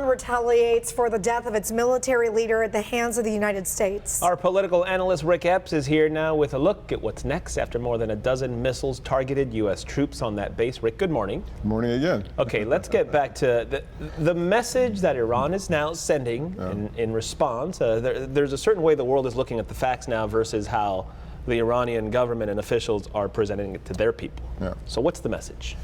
retaliates for the death of its military leader at the hands of the United States. Our political analyst Ric Epps is here now with a look at what's next after more than a dozen missiles targeted U.S. troops on that base. Rick, good morning. Good morning again. Okay, let's get back to the message that Iran is now sending in response. There's a certain way the world is looking at the facts now versus how the Iranian government and officials are presenting it to their people. Yeah. So what's the message?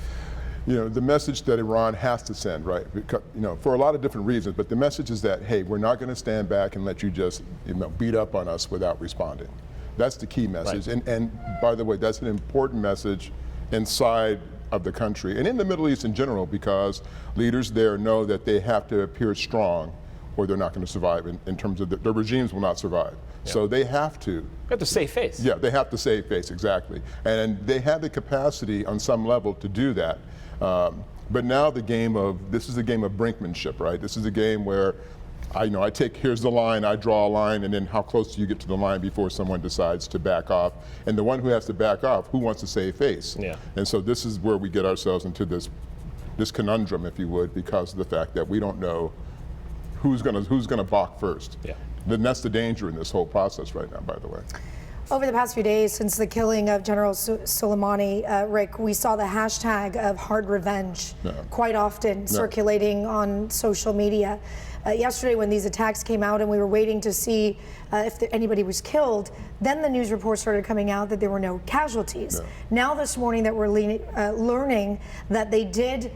You know, the message that Iran has to send, right? Because, for a lot of different reasons, but the message is that, hey, we're not going to stand back and let you just, beat up on us without responding. That's the key message. Right. And by the way, that's an important message inside of the country and in the Middle East in general, because leaders there know that they have to appear strong or they're not going to survive in terms of their regimes will not survive. Yeah. So they have to. You have to save face. Yeah, they have to save face, exactly. And they have the capacity on some level to do that. But now this is a game of brinkmanship, right? This is a game where here's the line, I draw a line, and then how close do you get to the line before someone decides to back off? And the one who has to back off, who wants to save face? Yeah. And so this is where we get ourselves into this conundrum, if you would, because of the fact that we don't know who's gonna balk first. Yeah. Then that's the danger in this whole process right now, by the way. Over the past few days since the killing of General Soleimani, Rick, we saw the hashtag of hard revenge quite often circulating on social media. Yesterday when these attacks came out and we were waiting to see if anybody was killed, then the news reports started coming out that there were no casualties. Now this morning that we're learning that they did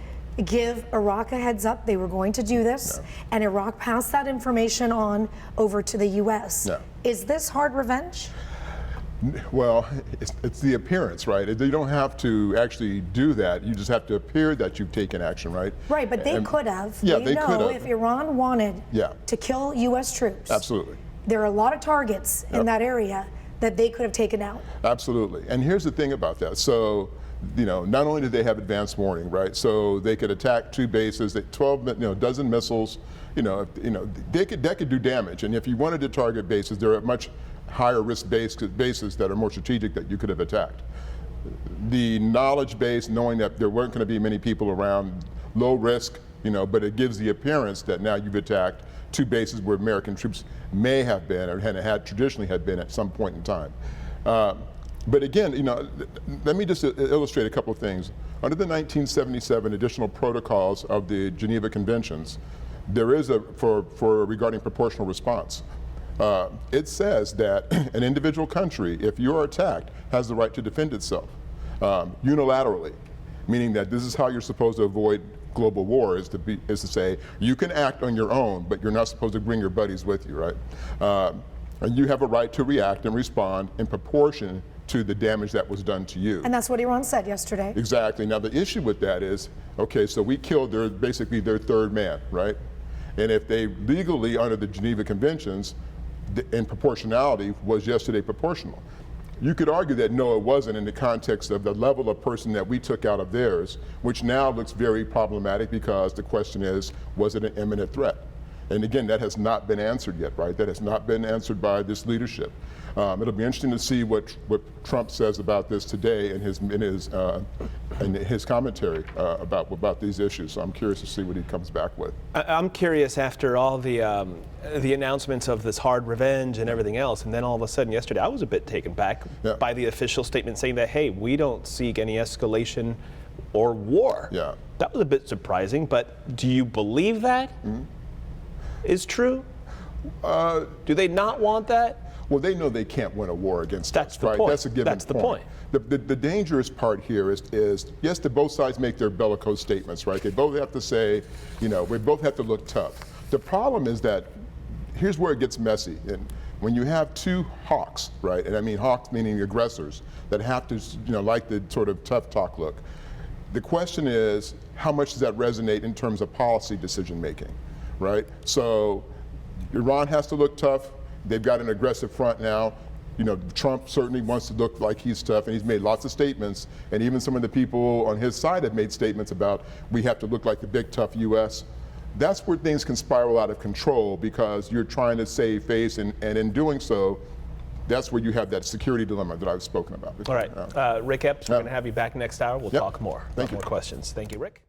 give Iraq a heads up they were going to do this, and Iraq passed that information on over to the U.S. Is this hard revenge? Well, it's the appearance, right? You don't have to actually do that. You just have to appear that you've taken action, right? Right, but they could have. Yeah, they could have. If Iran wanted to kill U.S. troops, absolutely, there are a lot of targets in that area that they could have taken out. Absolutely, and here's the thing about that. So, not only did they have advanced warning, right? So they could attack two bases, dozen missiles. That could do damage. And if you wanted to target bases, there are much higher risk bases that are more strategic that you could have attacked. The knowledge base, knowing that there weren't going to be many people around, low risk, but it gives the appearance that now you've attacked two bases where American troops may have been or had traditionally been at some point in time. But again, let me just illustrate a couple of things. Under the 1977 additional protocols of the Geneva Conventions, there is regarding proportional response. It says that an individual country, if you're attacked, has the right to defend itself unilaterally, meaning that this is how you're supposed to avoid global war, is to say you can act on your own, but you're not supposed to bring your buddies with you, right? And you have a right to react and respond in proportion to the damage that was done to you. And that's what Iran said yesterday. Exactly. Now the issue with that is, okay, so we killed basically their third man, right? And if they legally, under the Geneva Conventions, in proportionality, was yesterday proportional. You could argue that no, it wasn't in the context of the level of person that we took out of theirs, which now looks very problematic because the question is, was it an imminent threat? And again, that has not been answered yet, right? That has not been answered by this leadership. It'll be interesting to see what Trump says about this today in his commentary about these issues. So I'm curious to see what he comes back with. I'm curious, after all the announcements of this hard revenge and everything else, and then all of a sudden yesterday I was a bit taken back by the official statement saying that, hey, we don't seek any escalation or war. Yeah. That was a bit surprising, but do you believe that is true? Do they not want that? Well, they know they can't win a war against us, right? Point. That's a given That's the point. The dangerous part here is yes, both sides make their bellicose statements, right? They both have to say, we both have to look tough. The problem is that here's where it gets messy. And when you have two hawks, right? And I mean hawks meaning aggressors that have to, like the sort of tough talk look. The question is, how much does that resonate in terms of policy decision making, right? So Iran has to look tough. They've got an aggressive front now. Trump certainly wants to look like he's tough, and he's made lots of statements, and even some of the people on his side have made statements about we have to look like the big tough U.S. That's where things can spiral out of control because you're trying to save face, and in doing so, that's where you have that security dilemma that I've spoken about before. All right, Ric Epps, we're going to have you back next hour. We'll talk more. Thank you. More questions. Thank you, Rick.